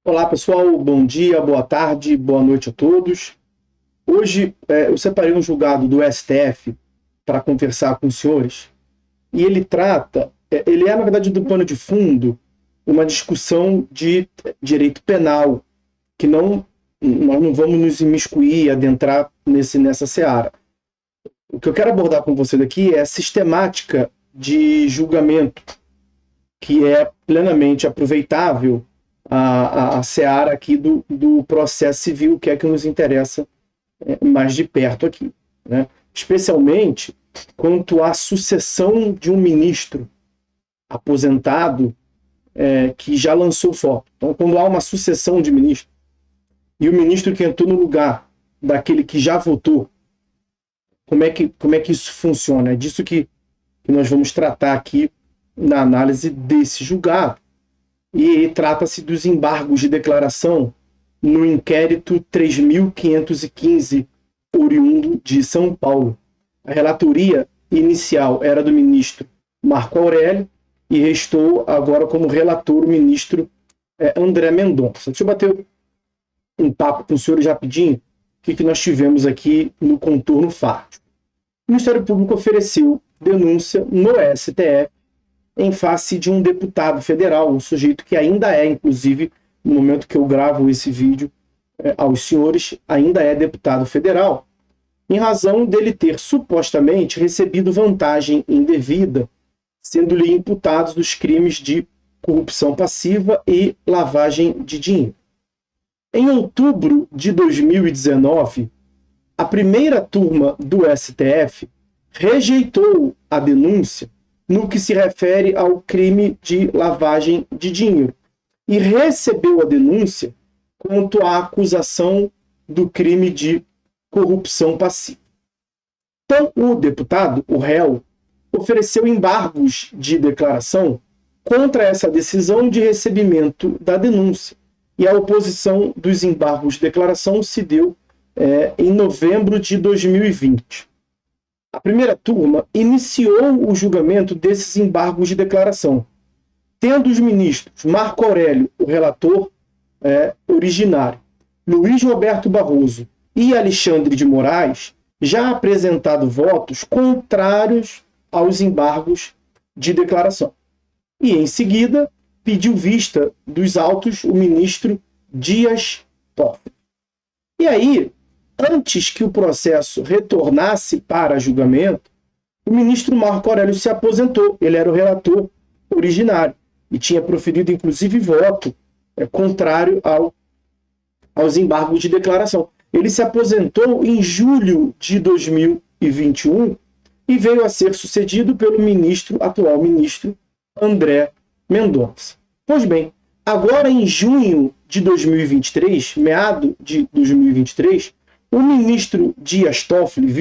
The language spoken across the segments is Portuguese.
Olá pessoal, bom dia, boa tarde, boa noite a todos. Hoje eu separei um julgado do STF para conversar com os senhores e ele é na verdade do pano de fundo uma discussão de direito penal que nós não vamos nos imiscuir, adentrar nessa seara. O que eu quero abordar com você daqui é a sistemática de julgamento que é plenamente aproveitável a seara aqui do processo civil, que é que nos interessa mais de perto aqui, né? Especialmente quanto à sucessão de um ministro aposentado que já lançou voto. Então, quando há uma sucessão de ministros e o ministro que entrou no lugar daquele que já votou, como é que isso funciona? É disso que nós vamos tratar aqui na análise desse julgado. E trata-se dos embargos de declaração no inquérito 3.515, oriundo de São Paulo. A relatoria inicial era do ministro Marco Aurélio e restou agora como relator o ministro André Mendonça. Deixa eu bater um papo com os senhores rapidinho, o que nós tivemos aqui no contorno fático. O Ministério Público ofereceu denúncia no STF em face de um deputado federal, um sujeito que ainda é, inclusive, no momento que eu gravo esse vídeo aos senhores, ainda é deputado federal, em razão dele ter supostamente recebido vantagem indevida, sendo-lhe imputados dos crimes de corrupção passiva e lavagem de dinheiro. Em outubro de 2019, a primeira turma do STF rejeitou a denúncia no que se refere ao crime de lavagem de dinheiro e recebeu a denúncia quanto à acusação do crime de corrupção passiva. Então, o deputado, o réu, ofereceu embargos de declaração contra essa decisão de recebimento da denúncia, e a oposição dos embargos de declaração se deu em novembro de 2020. A primeira turma iniciou o julgamento desses embargos de declaração, tendo os ministros Marco Aurélio, o relator originário, Luiz Roberto Barroso e Alexandre de Moraes já apresentado votos contrários aos embargos de declaração. E, em seguida, pediu vista dos autos o ministro Dias Toffoli. E aí, antes que o processo retornasse para julgamento, o ministro Marco Aurélio se aposentou. Ele era o relator originário e tinha proferido, inclusive, voto contrário aos embargos de declaração. Ele se aposentou em julho de 2021 e veio a ser sucedido pelo atual ministro André Mendonça. Pois bem, agora em junho de 2023, meado de 2023, o ministro Dias Toffoli,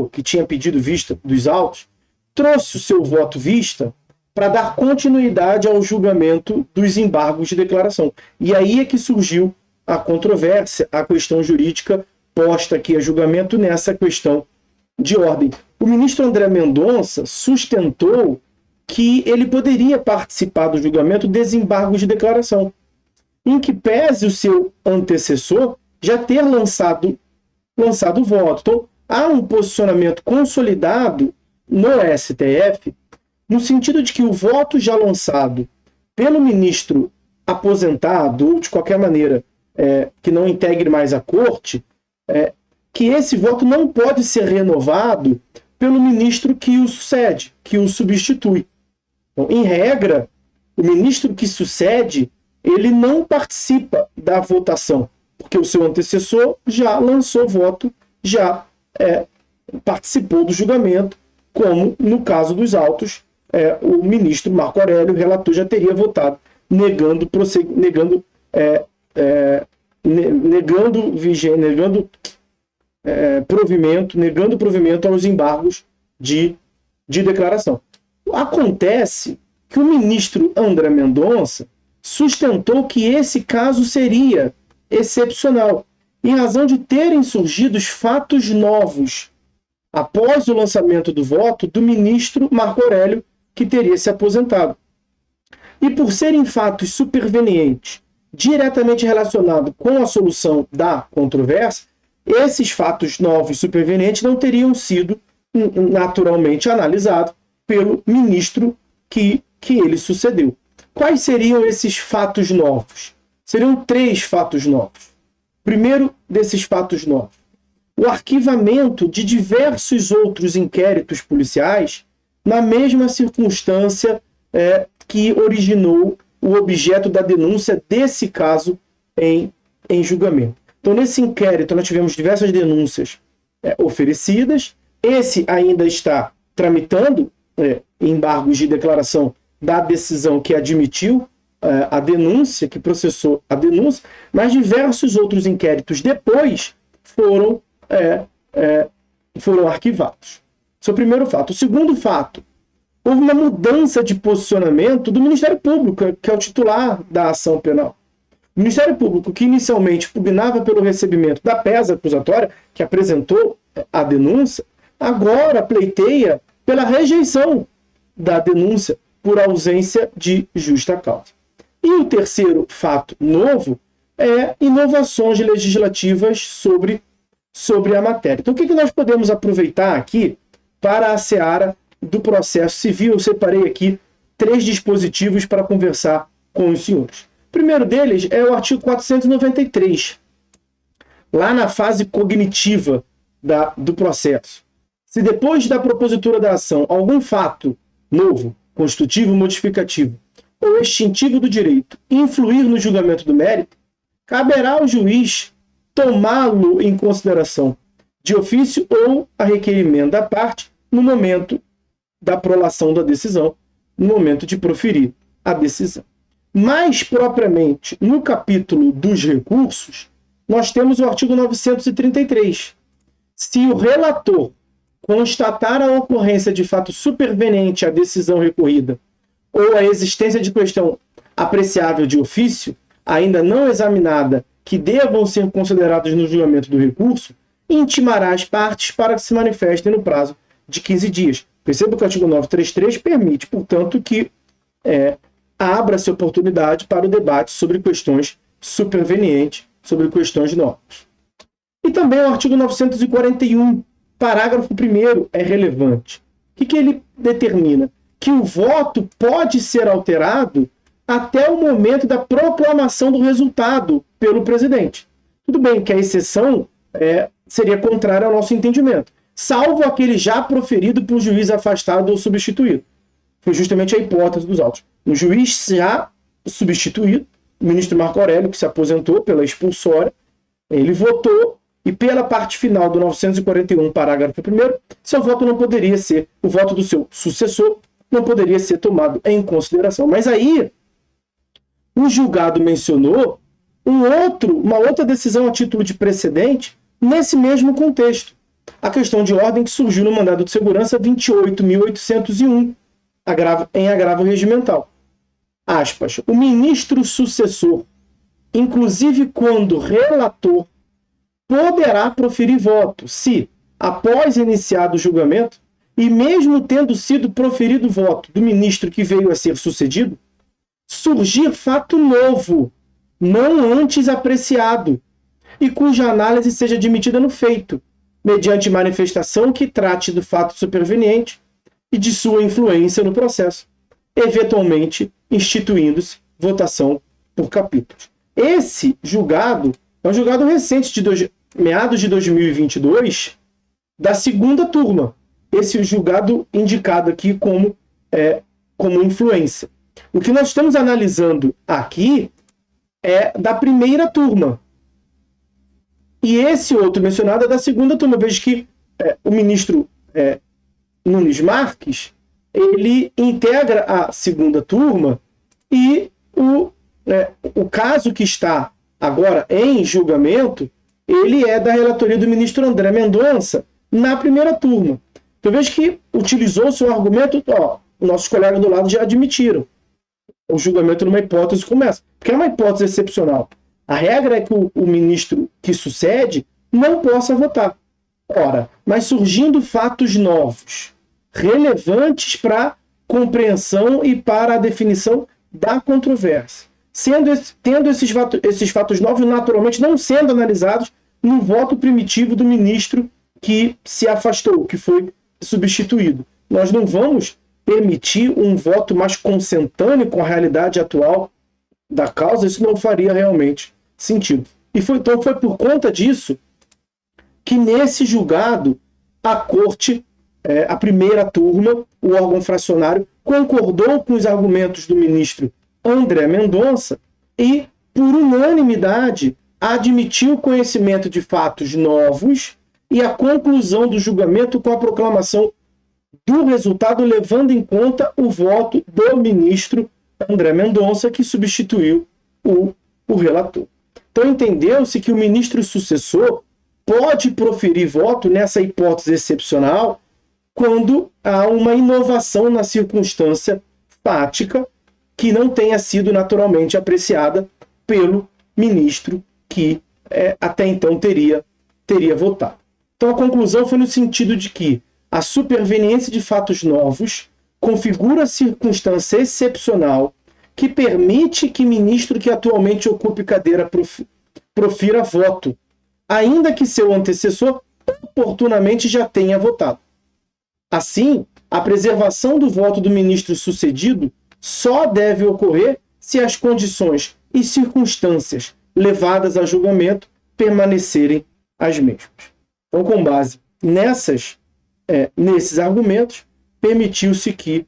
que tinha pedido vista dos autos, trouxe o seu voto vista para dar continuidade ao julgamento dos embargos de declaração. E aí é que surgiu a controvérsia, a questão jurídica posta aqui a julgamento nessa questão de ordem. O ministro André Mendonça sustentou que ele poderia participar do julgamento dos embargos de declaração, em que pese o seu antecessor já ter lançado o voto. Então, há um posicionamento consolidado no STF, no sentido de que o voto já lançado pelo ministro aposentado, ou de qualquer maneira que não integre mais a corte, que esse voto não pode ser renovado pelo ministro que o sucede, que o substitui. Então, em regra, o ministro que sucede, ele não participa da votação, porque o seu antecessor já lançou voto, já participou do julgamento, como no caso dos autos, o ministro Marco Aurélio, o relator, já teria votado, negando provimento aos embargos de declaração. Acontece que o ministro André Mendonça sustentou que esse caso seria excepcional, em razão de terem surgido fatos novos após o lançamento do voto do ministro Marco Aurélio, que teria se aposentado. E por serem fatos supervenientes diretamente relacionado com a solução da controvérsia, esses fatos novos supervenientes não teriam sido naturalmente analisados pelo ministro que ele sucedeu. Quais seriam esses fatos novos? Seriam 3 fatos novos. Primeiro desses fatos novos, o arquivamento de diversos outros inquéritos policiais na mesma circunstância que originou o objeto da denúncia desse caso em julgamento. Então, nesse inquérito, nós tivemos diversas denúncias oferecidas. Esse ainda está tramitando embargos de declaração da decisão que admitiu a denúncia, que processou a denúncia, mas diversos outros inquéritos depois foram arquivados. Esse é o primeiro fato. O segundo fato, houve uma mudança de posicionamento do Ministério Público, que é o titular da ação penal. O Ministério Público, que inicialmente pugnava pelo recebimento da pesa acusatória, que apresentou a denúncia, agora pleiteia pela rejeição da denúncia por ausência de justa causa. E o terceiro fato novo é inovações legislativas sobre a matéria. Então, o que nós podemos aproveitar aqui para a seara do processo civil? Eu separei aqui 3 dispositivos para conversar com os senhores. O primeiro deles é o artigo 493, lá na fase cognitiva do processo. Se depois da propositura da ação algum fato novo, constitutivo, modificativo ou extintivo do direito influir no julgamento do mérito, caberá ao juiz tomá-lo em consideração de ofício ou a requerimento da parte no momento da prolação da decisão, no momento de proferir a decisão. Mais propriamente, no capítulo dos recursos, nós temos o artigo 933. Se o relator constatar a ocorrência de fato superveniente à decisão recorrida ou a existência de questão apreciável de ofício, ainda não examinada, que devam ser considerados no julgamento do recurso, intimará as partes para que se manifestem no prazo de 15 dias. Perceba que o artigo 933 permite, portanto, que abra-se oportunidade para o debate sobre questões supervenientes, sobre questões novas. E também o artigo 941, parágrafo 1º, é relevante. O que ele determina? Que o voto pode ser alterado até o momento da proclamação do resultado pelo presidente. Tudo bem que a exceção seria contrária ao nosso entendimento, salvo aquele já proferido por juiz afastado ou substituído. Foi justamente a hipótese dos autos. Um juiz já substituído, o ministro Marco Aurélio, que se aposentou pela expulsória, ele votou, e pela parte final do 941, parágrafo 1º, seu voto não poderia ser, o voto do seu sucessor não poderia ser tomado em consideração. Mas aí, o julgado mencionou uma outra decisão a título de precedente nesse mesmo contexto. A questão de ordem que surgiu no mandado de segurança 28.801, em agravo regimental. Aspas, o ministro sucessor, inclusive quando relator, poderá proferir voto se, após iniciado o julgamento, e mesmo tendo sido proferido o voto do ministro que veio a ser sucedido, surgir fato novo, não antes apreciado, e cuja análise seja admitida no feito, mediante manifestação que trate do fato superveniente e de sua influência no processo, eventualmente instituindo-se votação por capítulos. Esse julgado é um julgado recente, de meados de 2022, da segunda turma. Esse julgado indicado aqui como influência. O que nós estamos analisando aqui é da primeira turma. E esse outro mencionado é da segunda turma. Veja que o ministro Nunes Marques, ele integra a segunda turma e o caso que está agora em julgamento, ele é da relatoria do ministro André Mendonça na primeira turma. Então veja que utilizou-se o argumento, nossos colegas do lado já admitiram. O julgamento numa hipótese começa. Porque é uma hipótese excepcional. A regra é que o ministro que sucede não possa votar. Ora, mas surgindo fatos novos, relevantes para a compreensão e para a definição da controvérsia. tendo esses fatos novos naturalmente não sendo analisados no voto primitivo do ministro que se afastou, que foi substituído. Nós não vamos permitir um voto mais consentâneo com a realidade atual da causa, isso não faria realmente sentido. Então foi por conta disso que nesse julgado a corte, a primeira turma, o órgão fracionário, concordou com os argumentos do ministro André Mendonça e, por unanimidade, admitiu o conhecimento de fatos novos e a conclusão do julgamento com a proclamação do resultado, levando em conta o voto do ministro André Mendonça, que substituiu o relator. Então entendeu-se que o ministro sucessor pode proferir voto nessa hipótese excepcional quando há uma inovação na circunstância fática que não tenha sido naturalmente apreciada pelo ministro que até então teria votado. Então a conclusão foi no sentido de que a superveniência de fatos novos configura circunstância excepcional que permite que ministro que atualmente ocupe cadeira profira voto, ainda que seu antecessor oportunamente já tenha votado. Assim, a preservação do voto do ministro sucedido só deve ocorrer se as condições e circunstâncias levadas a julgamento permanecerem as mesmas. Então, com base nesses argumentos, permitiu-se que,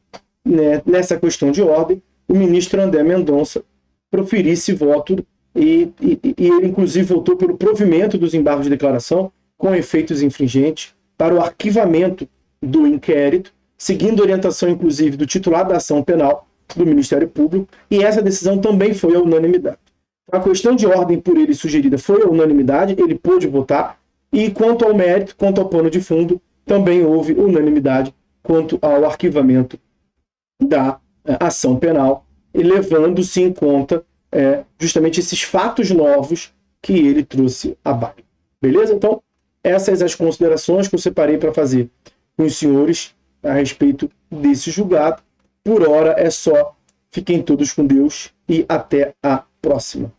nessa questão de ordem, o ministro André Mendonça proferisse voto e ele, inclusive, votou pelo provimento dos embargos de declaração com efeitos infringentes para o arquivamento do inquérito, seguindo orientação, inclusive, do titular da ação penal do Ministério Público, e essa decisão também foi a unanimidade. A questão de ordem por ele sugerida foi a unanimidade, ele pôde votar, e quanto ao mérito, quanto ao pano de fundo, também houve unanimidade quanto ao arquivamento da ação penal, e levando-se em conta justamente esses fatos novos que ele trouxe à baila. Beleza? Então, essas as considerações que eu separei para fazer com os senhores a respeito desse julgado. Por hora é só. Fiquem todos com Deus e até a próxima.